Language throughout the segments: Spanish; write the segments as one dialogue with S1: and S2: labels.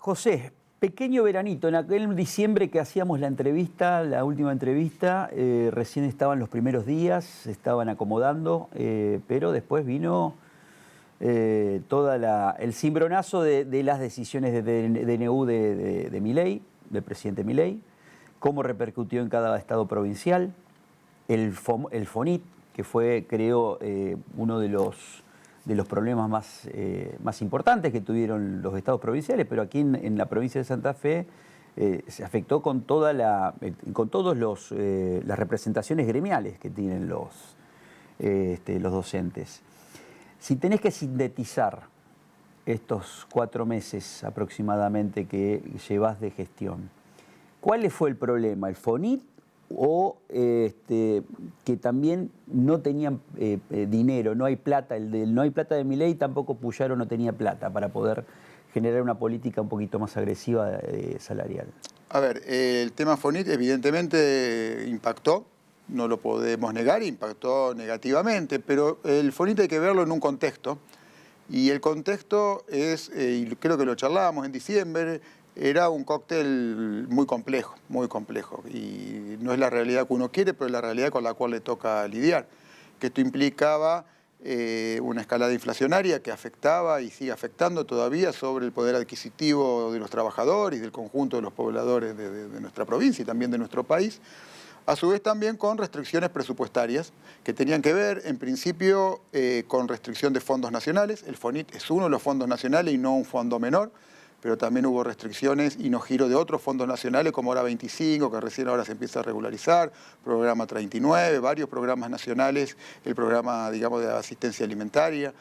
S1: José, pequeño veranito, en aquel diciembre que hacíamos la entrevista, la última entrevista, recién estaban los primeros días, se estaban acomodando, pero después vino todo el cimbronazo de las decisiones de DNU de Milei, del presidente Milei, cómo repercutió en cada estado provincial, el FONIT, que fue, creo, uno de los problemas más importantes que tuvieron los estados provinciales, pero aquí en la provincia de Santa Fe se afectó con todas las representaciones gremiales que tienen los docentes. Si tenés que sintetizar estos 4 meses aproximadamente que llevas de gestión, ¿cuál fue el problema? ¿El FONIT o que también no tenían dinero, no hay plata? No hay plata de Milei, tampoco Puyaro no tenía plata para poder generar una política un poquito más agresiva salarial.
S2: A ver, el tema FONIT evidentemente impactó, no lo podemos negar, impactó negativamente, pero el FONIT hay que verlo en un contexto, y el contexto es, y creo que lo charlábamos en diciembre, era un cóctel muy complejo, y no es la realidad que uno quiere, pero es la realidad con la cual le toca lidiar, que esto implicaba una escalada inflacionaria que afectaba y sigue afectando todavía sobre el poder adquisitivo de los trabajadores y del conjunto de los pobladores de nuestra provincia y también de nuestro país. A su vez también con restricciones presupuestarias que tenían que ver, en principio, con restricción de fondos nacionales. El FONIT es uno de los fondos nacionales y no un fondo menor, pero también hubo restricciones y no giro de otros fondos nacionales como Hora 25, que recién ahora se empieza a regularizar, Programa 39, varios programas nacionales, el programa, digamos, de asistencia alimentaria,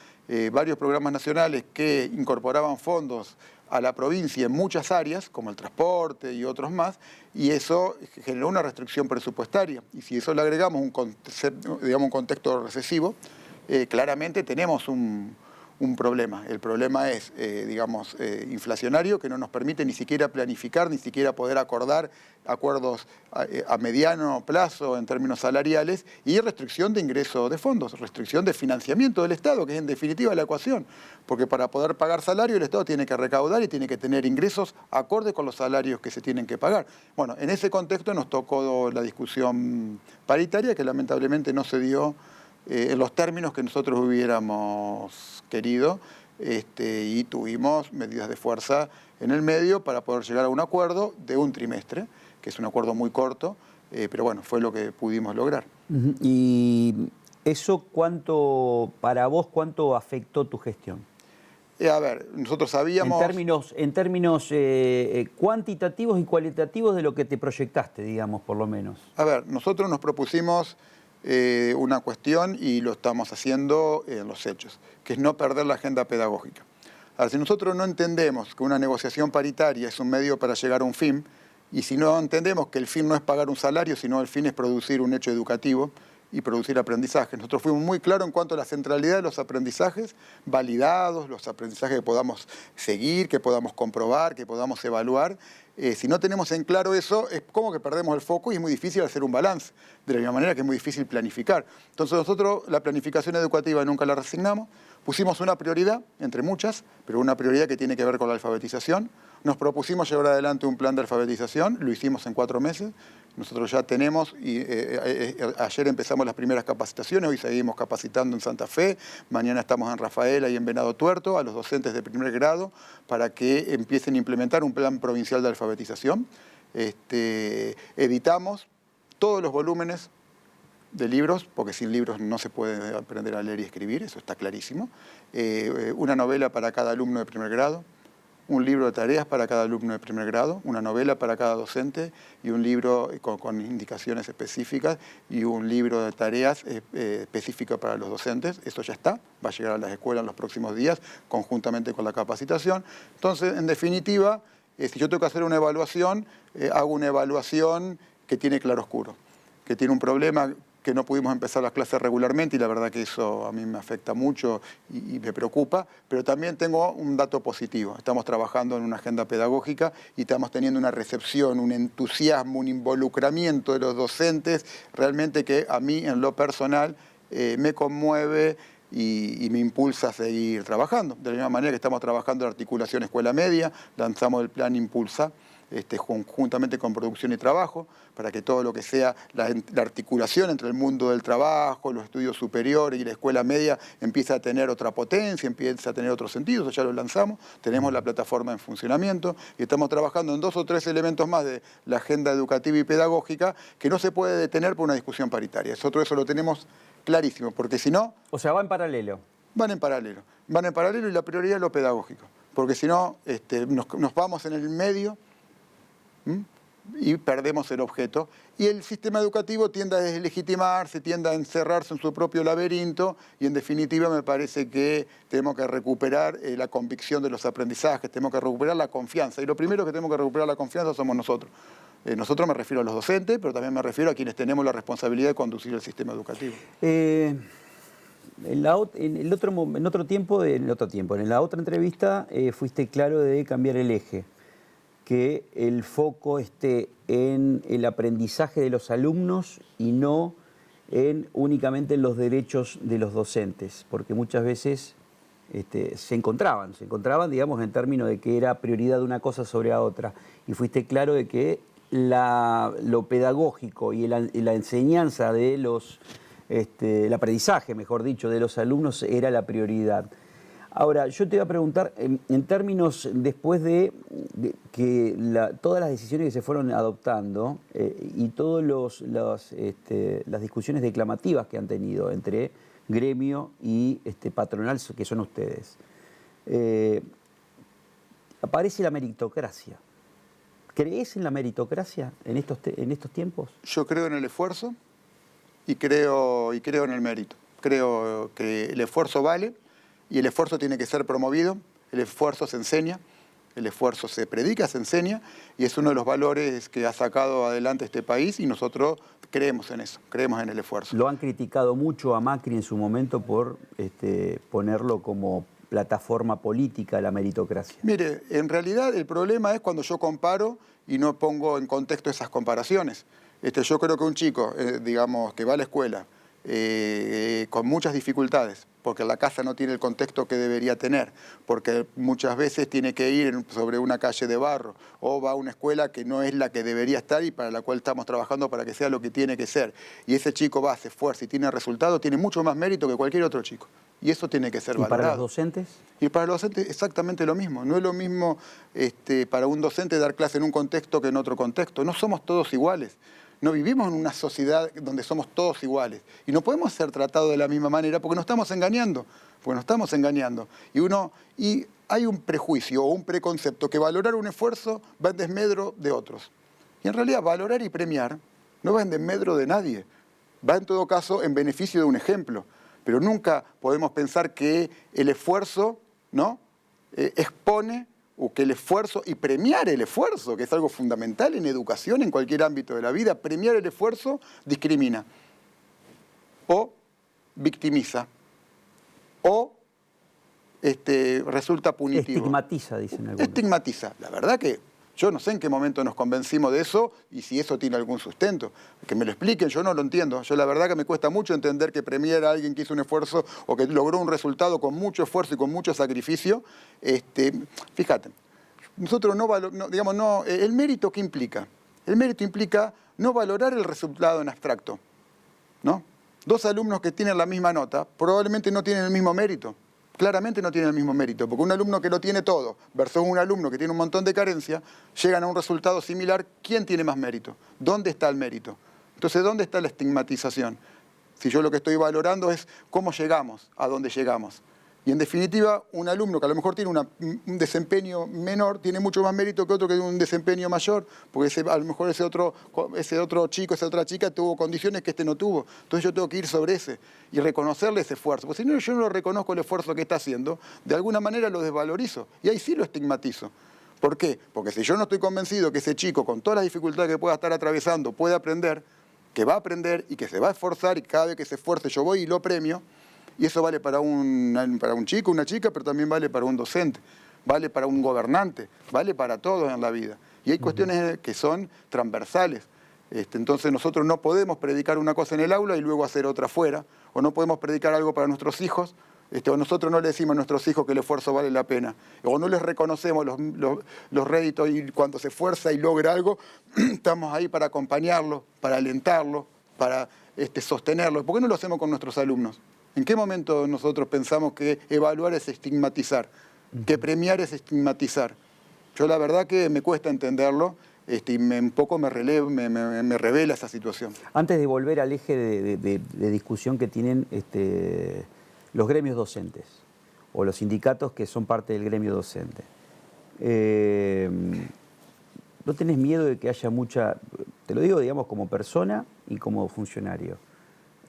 S2: varios programas nacionales que incorporaban fondos a la provincia en muchas áreas, como el transporte y otros más, y eso generó una restricción presupuestaria. Y si eso le agregamos un contexto recesivo, claramente tenemos un problema. El problema es, inflacionario, que no nos permite ni siquiera planificar, ni siquiera poder acordar acuerdos a mediano plazo en términos salariales, y restricción de ingreso de fondos, restricción de financiamiento del Estado, que es en definitiva la ecuación, porque para poder pagar salario el Estado tiene que recaudar y tiene que tener ingresos acorde con los salarios que se tienen que pagar. Bueno, en ese contexto nos tocó la discusión paritaria, que lamentablemente no se dio en los términos que nosotros hubiéramos querido, y tuvimos medidas de fuerza en el medio para poder llegar a un acuerdo de un trimestre, que es un acuerdo muy corto, pero bueno, fue lo que pudimos lograr.
S1: ¿Y eso para vos cuánto afectó tu gestión?
S2: A ver, nosotros sabíamos...
S1: En términos cuantitativos y cualitativos de lo que te proyectaste, digamos, por lo menos.
S2: A ver, nosotros nos propusimos una cuestión, y lo estamos haciendo en los hechos, que es no perder la agenda pedagógica. Ahora, si nosotros no entendemos que una negociación paritaria es un medio para llegar a un fin, y si no entendemos que el fin no es pagar un salario, sino el fin es producir un hecho educativo y producir aprendizaje. Nosotros fuimos muy claros en cuanto a la centralidad de los aprendizajes validados, los aprendizajes que podamos seguir, que podamos comprobar, que podamos evaluar. Si no tenemos en claro eso, es como que perdemos el foco y es muy difícil hacer un balance, de la misma manera que es muy difícil planificar. Entonces nosotros la planificación educativa nunca la resignamos, pusimos una prioridad, entre muchas, pero una prioridad que tiene que ver con la alfabetización. Nos propusimos llevar adelante un plan de alfabetización, lo hicimos en 4 meses. Nosotros ya tenemos, ayer empezamos las primeras capacitaciones, hoy seguimos capacitando en Santa Fe, mañana estamos en Rafaela y en Venado Tuerto, a los docentes de primer grado, para que empiecen a implementar un plan provincial de alfabetización. Editamos todos los volúmenes de libros, porque sin libros no se puede aprender a leer y escribir, eso está clarísimo. Una novela para cada alumno de primer grado, un libro de tareas para cada alumno de primer grado, una novela para cada docente y un libro con indicaciones específicas y un libro de tareas específico para los docentes. Eso ya está, va a llegar a las escuelas en los próximos días, conjuntamente con la capacitación. Entonces, en definitiva, si yo tengo que hacer una evaluación, hago una evaluación que tiene claroscuro, que tiene un problema, que no pudimos empezar las clases regularmente, y la verdad que eso a mí me afecta mucho y me preocupa, pero también tengo un dato positivo. Estamos trabajando en una agenda pedagógica y estamos teniendo una recepción, un entusiasmo, un involucramiento de los docentes, realmente que a mí en lo personal me conmueve y me impulsa a seguir trabajando. De la misma manera que estamos trabajando en articulación escuela media, lanzamos el plan Impulsa, conjuntamente con producción y trabajo, para que todo lo que sea la articulación entre el mundo del trabajo, los estudios superiores y la escuela media empiece a tener otra potencia, empiece a tener otro sentido. Eso ya lo lanzamos, tenemos la plataforma en funcionamiento y estamos trabajando en 2 o 3 elementos más de la agenda educativa y pedagógica que no se puede detener por una discusión paritaria. Eso lo tenemos clarísimo, porque si no...
S1: O sea, va en paralelo.
S2: Van en paralelo y la prioridad es lo pedagógico, porque si no nos vamos en el medio y perdemos el objeto. Y el sistema educativo tiende a deslegitimarse, tiende a encerrarse en su propio laberinto y en definitiva me parece que tenemos que recuperar la convicción de los aprendizajes, tenemos que recuperar la confianza. Y lo primero que tenemos que recuperar la confianza somos nosotros. Nosotros me refiero a los docentes, pero también me refiero a quienes tenemos la responsabilidad de conducir el sistema educativo.
S1: En la otra entrevista fuiste claro de cambiar el eje, que el foco esté en el aprendizaje de los alumnos y no únicamente en los derechos de los docentes, porque muchas veces se encontraban, digamos, en términos de que era prioridad una cosa sobre la otra, y fuiste claro de que lo pedagógico y la enseñanza de el aprendizaje, mejor dicho, de los alumnos era la prioridad. Ahora, yo te voy a preguntar, en términos después de que todas las decisiones que se fueron adoptando y todas las discusiones declamativas que han tenido entre gremio y patronal, que son ustedes, aparece la meritocracia. ¿Crees en la meritocracia en estos tiempos?
S2: Yo creo en el esfuerzo y creo en el mérito. Creo que el esfuerzo vale y el esfuerzo tiene que ser promovido, el esfuerzo se enseña, el esfuerzo se predica, se enseña y es uno de los valores que ha sacado adelante este país y nosotros creemos en eso, creemos en el esfuerzo.
S1: Lo han criticado mucho a Macri en su momento por ponerlo como plataforma política la meritocracia.
S2: Mire, en realidad el problema es cuando yo comparo y no pongo en contexto esas comparaciones. Yo creo que un chico, digamos, que va a la escuela con muchas dificultades, porque la casa no tiene el contexto que debería tener, porque muchas veces tiene que ir sobre una calle de barro, o va a una escuela que no es la que debería estar y para la cual estamos trabajando para que sea lo que tiene que ser. Y ese chico va, se esfuerza y tiene resultado, tiene mucho más mérito que cualquier otro chico. Y eso tiene que ser valorado.
S1: ¿Y para los docentes?
S2: Y para los docentes exactamente lo mismo. No es lo mismo para un docente dar clase en un contexto que en otro contexto. No somos todos iguales. No vivimos en una sociedad donde somos todos iguales. Y no podemos ser tratados de la misma manera porque nos estamos engañando. Y hay un prejuicio o un preconcepto que valorar un esfuerzo va en desmedro de otros. Y en realidad valorar y premiar no va en desmedro de nadie. Va en todo caso en beneficio de un ejemplo. Pero nunca podemos pensar que el esfuerzo, ¿no?, expone o que el esfuerzo y premiar el esfuerzo, que es algo fundamental en educación, en cualquier ámbito de la vida, premiar el esfuerzo discrimina o victimiza o resulta punitivo.
S1: Estigmatiza, dicen algunos.
S2: Estigmatiza. La verdad que yo no sé en qué momento nos convencimos de eso y si eso tiene algún sustento. Que me lo expliquen, yo no lo entiendo. Yo la verdad que me cuesta mucho entender que premiar a alguien que hizo un esfuerzo o que logró un resultado con mucho esfuerzo y con mucho sacrificio. Fíjate, nosotros ¿el mérito qué implica? El mérito implica no valorar el resultado en abstracto, ¿no? 2 alumnos que tienen la misma nota probablemente no tienen el mismo mérito. Claramente no tienen el mismo mérito, porque un alumno que lo tiene todo versus un alumno que tiene un montón de carencia, llegan a un resultado similar. ¿Quién tiene más mérito? ¿Dónde está el mérito? Entonces, ¿dónde está la estigmatización? Si yo lo que estoy valorando es cómo llegamos a donde llegamos. Y en definitiva, un alumno que a lo mejor tiene un desempeño menor, tiene mucho más mérito que otro que tiene un desempeño mayor, porque a lo mejor ese otro chico, esa otra chica tuvo condiciones que no tuvo. Entonces yo tengo que ir sobre ese y reconocerle ese esfuerzo. Porque si no, yo no reconozco el esfuerzo que está haciendo, de alguna manera lo desvalorizo. Y ahí sí lo estigmatizo. ¿Por qué? Porque si yo no estoy convencido que ese chico, con todas las dificultades que pueda estar atravesando, puede aprender, que va a aprender y que se va a esforzar y cada vez que se esfuerce yo voy y lo premio, y eso vale para un chico, una chica, pero también vale para un docente, vale para un gobernante, vale para todos en la vida. Y hay cuestiones que son transversales. Entonces nosotros no podemos predicar una cosa en el aula y luego hacer otra afuera, o no podemos predicar algo para nuestros hijos, o nosotros no le decimos a nuestros hijos que el esfuerzo vale la pena, o no les reconocemos los réditos y cuando se esfuerza y logra algo, estamos ahí para acompañarlo, para alentarlo, para sostenerlo. ¿Por qué no lo hacemos con nuestros alumnos? ¿En qué momento nosotros pensamos que evaluar es estigmatizar, que premiar es estigmatizar? Yo la verdad que me cuesta entenderlo y un poco me revela esa situación.
S1: Antes de volver al eje de discusión que tienen los gremios docentes o los sindicatos que son parte del gremio docente, ¿no tenés miedo de que haya mucha, te lo digo digamos como persona y como funcionario,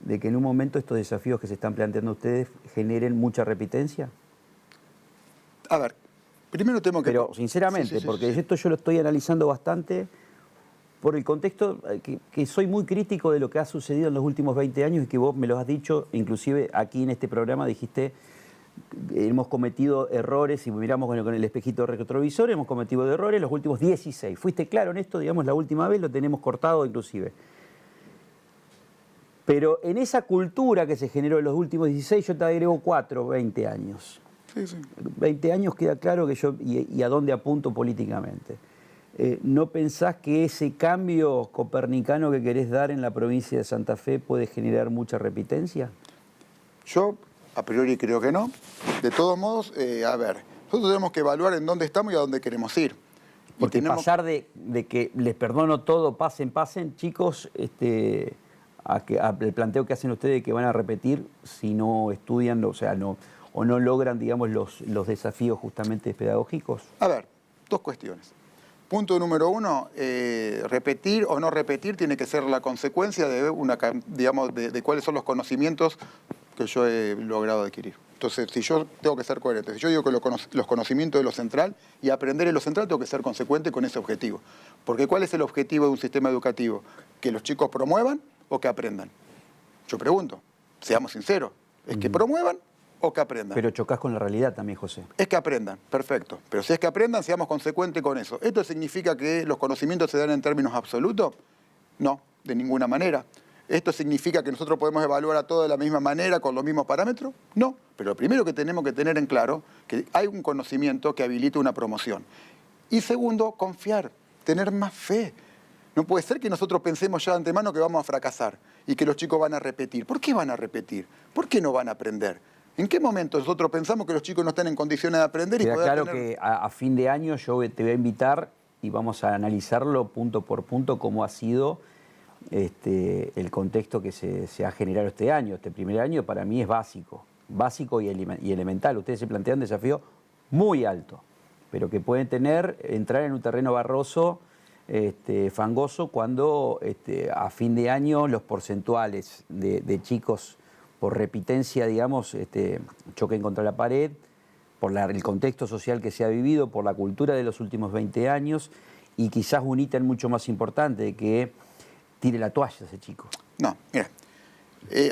S1: de que en un momento estos desafíos que se están planteando ustedes generen mucha repitencia?
S2: A ver, primero tengo que...
S1: Pero sinceramente, porque esto yo lo estoy analizando bastante por el contexto que soy muy crítico de lo que ha sucedido en los últimos 20 años y que vos me lo has dicho, inclusive aquí en este programa dijiste, hemos cometido errores, si miramos con el espejito retrovisor, hemos cometido errores los últimos 16. Fuiste claro en esto, digamos, la última vez lo tenemos cortado inclusive. Pero en esa cultura que se generó en los últimos 16, yo te agrego 20 años.
S2: Sí, sí.
S1: 20 años queda claro que yo, y a dónde apunto políticamente. ¿No pensás que ese cambio copernicano que querés dar en la provincia de Santa Fe puede generar mucha repitencia?
S2: Yo, a priori, creo que no. De todos modos, a ver, nosotros tenemos que evaluar en dónde estamos y a dónde queremos ir.
S1: Porque pasar de que les perdono todo, pasen, chicos, el planteo que hacen ustedes de que van a repetir si no estudian, o sea, no logran, digamos, los desafíos justamente pedagógicos?
S2: A ver, dos cuestiones. Punto número uno, repetir o no repetir tiene que ser la consecuencia de de cuáles son los conocimientos que yo he logrado adquirir. Entonces, si yo tengo que ser coherente, si yo digo que los conocimientos de lo central y aprender en lo central, tengo que ser consecuente con ese objetivo. Porque ¿cuál es el objetivo de un sistema educativo? ¿Que los chicos promuevan o que aprendan? Yo pregunto, seamos sinceros, ¿es que promuevan o que aprendan?
S1: Pero chocás con la realidad también, José.
S2: Es que aprendan, perfecto. Pero si es que aprendan, seamos consecuentes con eso. ¿Esto significa que los conocimientos se dan en términos absolutos? No, de ninguna manera. ¿Esto significa que nosotros podemos evaluar a todos de la misma manera, con los mismos parámetros? No. Pero lo primero que tenemos que tener en claro es que hay un conocimiento que habilita una promoción. Y segundo, confiar, tener más fe. No puede ser que nosotros pensemos ya de antemano que vamos a fracasar y que los chicos van a repetir. ¿Por qué van a repetir? ¿Por qué no van a aprender? ¿En qué momento nosotros pensamos que los chicos no están en condiciones de aprender?
S1: Queda claro que a fin de año yo te voy a invitar y vamos a analizarlo punto por punto cómo ha sido el contexto que se ha generado este año. Este primer año para mí es básico y elemental. Ustedes se plantean un desafío muy alto, pero que pueden entrar en un terreno barroso, fangoso, cuando a fin de año los porcentuales de chicos por repitencia, digamos, choquen contra la pared, por el contexto social que se ha vivido, por la cultura de los últimos 20 años, y quizás un ítem mucho más importante, de que tire la toalla ese chico.
S2: No, mira,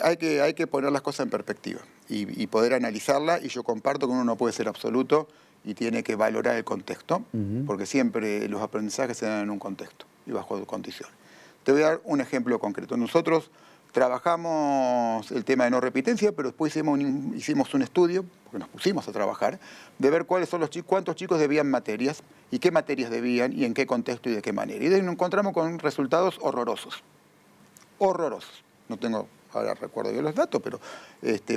S2: hay que poner las cosas en perspectiva y poder analizarla, y yo comparto que uno no puede ser absoluto y tiene que valorar el contexto, porque siempre los aprendizajes se dan en un contexto y bajo condiciones. Te voy a dar un ejemplo concreto. Nosotros trabajamos el tema de no repitencia, pero después hicimos un estudio, porque nos pusimos a trabajar, de ver cuántos chicos debían materias y qué materias debían y en qué contexto y de qué manera. Y nos encontramos con resultados horrorosos. Horrorosos. No tengo, ahora recuerdo yo los datos, pero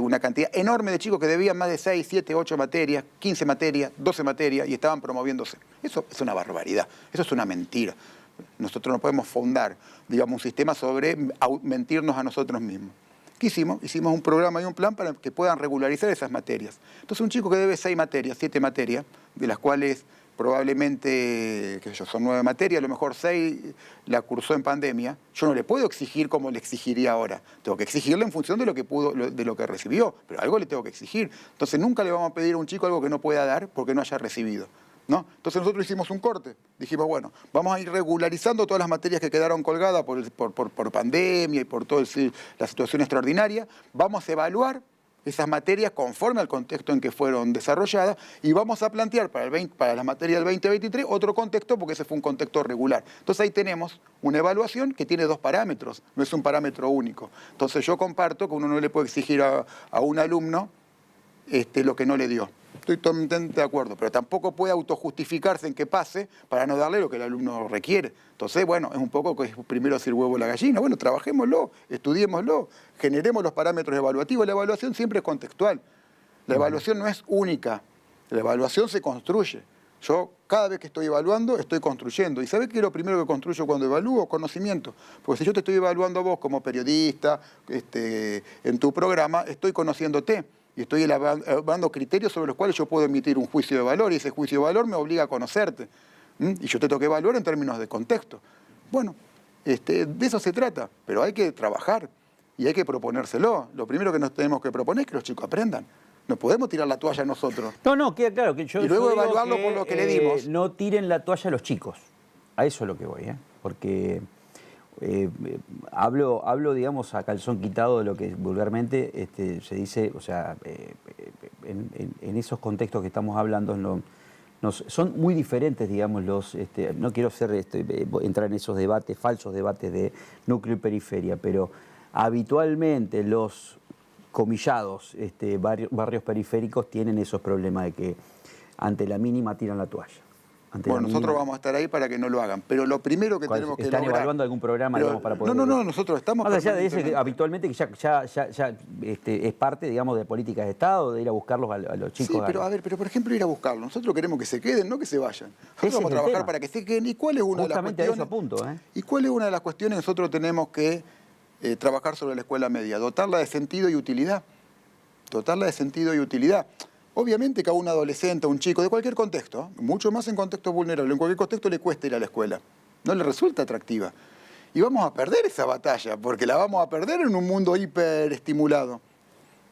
S2: una cantidad enorme de chicos que debían más de 6, 7, 8 materias, 15 materias, 12 materias y estaban promoviéndose. Eso es una barbaridad, eso es una mentira. Nosotros no podemos fundar, digamos, un sistema sobre mentirnos a nosotros mismos. ¿Qué hicimos? Hicimos un programa y un plan para que puedan regularizar esas materias. Entonces, un chico que debe 6 materias, 7 materias, de las cuales probablemente, qué sé yo, son 9 materias, a lo mejor 6 la cursó en pandemia, yo no le puedo exigir como le exigiría ahora. Tengo que exigirle en función de lo que pudo, de lo que recibió, pero algo le tengo que exigir. Entonces, nunca le vamos a pedir a un chico algo que no pueda dar porque no haya recibido, ¿no? Entonces nosotros hicimos un corte, dijimos, bueno, vamos a ir regularizando todas las materias que quedaron colgadas por pandemia y por toda la situación extraordinaria, vamos a evaluar esas materias conforme al contexto en que fueron desarrolladas y vamos a plantear para las materias del 2023 otro contexto porque ese fue un contexto regular. Entonces ahí tenemos una evaluación que tiene 2 parámetros, no es un parámetro único. Entonces yo comparto que uno no le puede exigir a un alumno lo que no le dio. Estoy totalmente de acuerdo, pero tampoco puede autojustificarse en que pase para no darle lo que el alumno requiere. Entonces, bueno, es un poco que primero hacer el huevo o la gallina. Bueno, trabajémoslo, estudiémoslo, generemos los parámetros evaluativos. La evaluación siempre es contextual. La evaluación no es única. La evaluación se construye. Yo cada vez que estoy evaluando, estoy construyendo. ¿Y sabés qué es lo primero que construyo cuando evalúo? Conocimiento. Porque si yo te estoy evaluando a vos como periodista, en tu programa, estoy conociéndote. Y estoy elaborando criterios sobre los cuales yo puedo emitir un juicio de valor, y ese juicio de valor me obliga a conocerte. Y yo te tengo que evaluar en términos de contexto. Bueno, de eso se trata, pero hay que trabajar y hay que proponérselo. Lo primero que nos tenemos que proponer es que los chicos aprendan. No podemos tirar la toalla nosotros.
S1: No, queda claro que yo
S2: y luego
S1: digo
S2: evaluarlo por lo que le dimos.
S1: No tiren la toalla a los chicos. A eso es lo que voy, porque hablo, digamos, a calzón quitado de lo que vulgarmente se dice, o sea, en esos contextos que estamos hablando, son muy diferentes, digamos, no quiero entrar en esos debates, falsos debates de núcleo y periferia, pero habitualmente los comillados barrios periféricos tienen esos problemas de que ante la mínima tiran la toalla.
S2: Bueno, nosotros vamos a estar ahí para que no lo hagan. Pero lo primero que tenemos que lograr...
S1: ¿Están evaluando algún programa, digamos, para poder...?
S2: No, nosotros estamos...
S1: Más allá de ese, que habitualmente que ya es parte, digamos, de políticas de Estado, de ir a buscarlos a los chicos.
S2: Sí, pero por ejemplo, ir a buscarlos. Nosotros queremos que se queden, no que se vayan. Nosotros vamos a trabajar para que se queden. ¿Y cuál es una de las cuestiones?
S1: A eso apunto,
S2: ¿Y cuál es una de las cuestiones que nosotros tenemos que trabajar sobre la escuela media? Dotarla de sentido y utilidad. Dotarla de sentido y utilidad. Obviamente que a un adolescente, a un chico, de cualquier contexto, mucho más en contextos vulnerables, en cualquier contexto le cuesta ir a la escuela. No le resulta atractiva. Y vamos a perder esa batalla, porque la vamos a perder en un mundo hiperestimulado.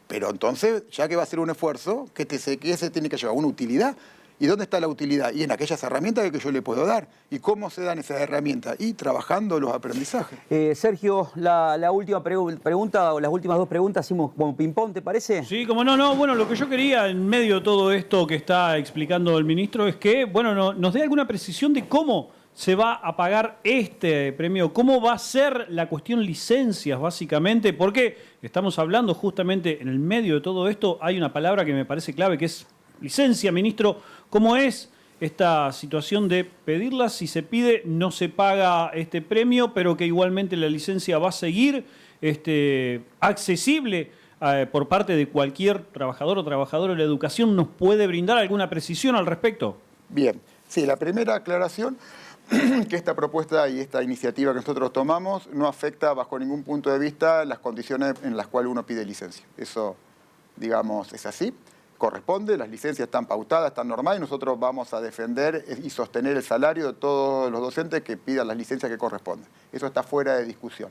S2: Pero entonces, ya que va a ser un esfuerzo, ¿qué se tiene que llevar? Una utilidad. ¿Y dónde está la utilidad? Y en aquellas herramientas que yo le puedo dar. ¿Y cómo se dan esas herramientas? Y trabajando los aprendizajes.
S1: Sergio, la última pregunta, o las últimas 2 preguntas, hacemos como ping-pong, ¿te parece?
S3: Sí, como no. Bueno, lo que yo quería en medio de todo esto que está explicando el ministro es que, bueno, nos dé alguna precisión de cómo se va a pagar este premio, cómo va a ser la cuestión licencias, básicamente, porque estamos hablando justamente en el medio de todo esto, hay una palabra que me parece clave, que es licencia, ministro. ¿Cómo es esta situación de pedirla? Si se pide, no se paga este premio, pero que igualmente la licencia va a seguir accesible por parte de cualquier trabajador o trabajadora de la educación. ¿Nos puede brindar alguna precisión al respecto?
S2: Bien, sí, la primera aclaración, que esta propuesta y esta iniciativa que nosotros tomamos no afecta bajo ningún punto de vista las condiciones en las cuales uno pide licencia. Eso, digamos, es así. Corresponde, las licencias están pautadas, están normales, y nosotros vamos a defender y sostener el salario de todos los docentes que pidan las licencias que corresponden. Eso está fuera de discusión.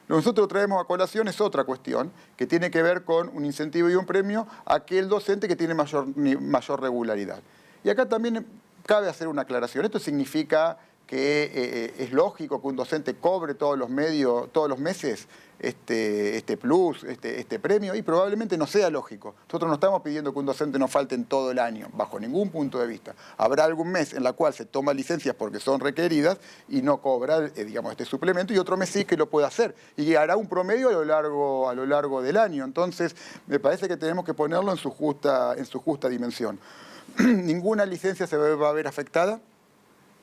S2: Lo que nosotros traemos a colación es otra cuestión, que tiene que ver con un incentivo y un premio a aquel docente que tiene mayor regularidad. Y acá también cabe hacer una aclaración. Esto significa que es lógico que un docente cobre todos los meses este plus, este premio, y probablemente no sea lógico. Nosotros no estamos pidiendo que un docente no falte en todo el año, bajo ningún punto de vista. Habrá algún mes en la cual se toma licencias porque son requeridas y no cobra, digamos, este suplemento, y otro mes sí que lo puede hacer. Y hará un promedio a lo largo del año. Entonces, me parece que tenemos que ponerlo en su justa dimensión. Ninguna licencia se va a ver afectada.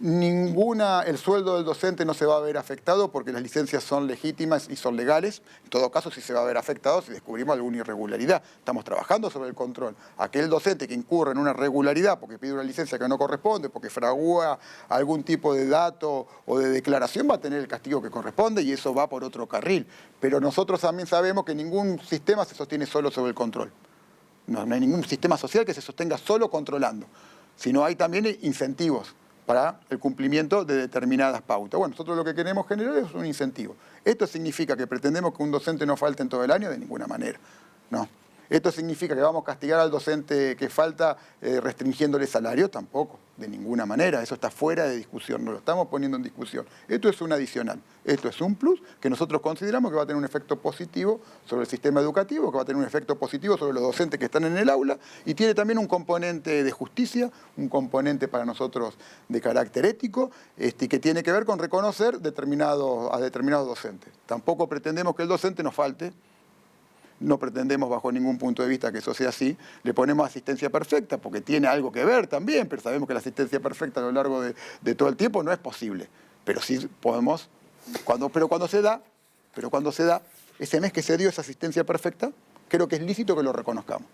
S2: El sueldo del docente no se va a ver afectado porque las licencias son legítimas y son legales. En todo caso, sí se va a ver afectado si descubrimos alguna irregularidad. Estamos trabajando sobre el control. Aquel docente que incurre en una irregularidad porque pide una licencia que no corresponde, porque fragúa algún tipo de dato o de declaración, va a tener el castigo que corresponde, y eso va por otro carril. Pero nosotros también sabemos que ningún sistema se sostiene solo sobre el control. No hay ningún sistema social que se sostenga solo controlando, sino hay también incentivos para el cumplimiento de determinadas pautas. Bueno, nosotros lo que queremos generar es un incentivo. ¿Esto significa que pretendemos que un docente no falte en todo el año? De ninguna manera, no. ¿Esto significa que vamos a castigar al docente que falta restringiéndole salario? Tampoco, de ninguna manera. Eso está fuera de discusión, no lo estamos poniendo en discusión. Esto es un adicional, esto es un plus que nosotros consideramos que va a tener un efecto positivo sobre el sistema educativo, que va a tener un efecto positivo sobre los docentes que están en el aula y tiene también un componente de justicia, un componente para nosotros de carácter ético, que tiene que ver con reconocer a determinados docentes. Tampoco pretendemos que el docente nos falte. No pretendemos bajo ningún punto de vista que eso sea así. Le ponemos asistencia perfecta porque tiene algo que ver también, pero sabemos que la asistencia perfecta a lo largo de todo el tiempo no es posible. Pero sí podemos, cuando se da, ese mes que se dio esa asistencia perfecta, creo que es lícito que lo reconozcamos.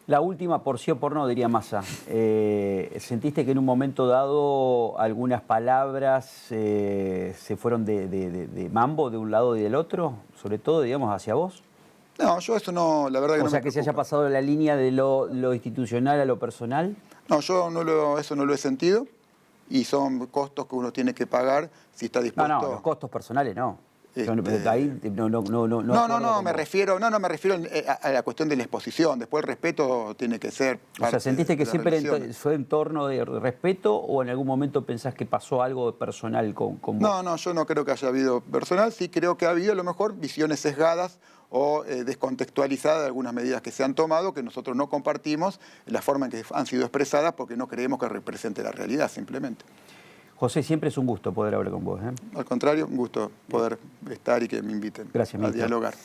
S1: La última, por sí o por no, diría Massa. ¿Sentiste que en un momento dado algunas palabras se fueron de mambo de un lado y del otro? Sobre todo, digamos, hacia vos.
S2: No, yo eso no, la verdad que no me preocupa.
S1: O sea, que se haya pasado la línea de lo institucional a lo personal.
S2: No, yo eso no lo he sentido y son costos que uno tiene que pagar si está dispuesto.
S1: No, los costos personales no. Ahí
S2: me refiero a la cuestión de la exposición. Después el respeto tiene que ser parte.
S1: O sea, ¿sentiste que
S2: de
S1: siempre fue en torno de respeto o en algún momento pensás que pasó algo personal con vos?
S2: No, yo no creo que haya habido personal. Sí creo que ha habido a lo mejor visiones sesgadas o descontextualizadas de algunas medidas que se han tomado que nosotros no compartimos en la forma en que han sido expresadas porque no creemos que represente la realidad simplemente.
S1: José, siempre es un gusto poder hablar con vos.
S2: Al contrario, un gusto poder estar y que me inviten.
S1: Gracias,
S2: a dialogar.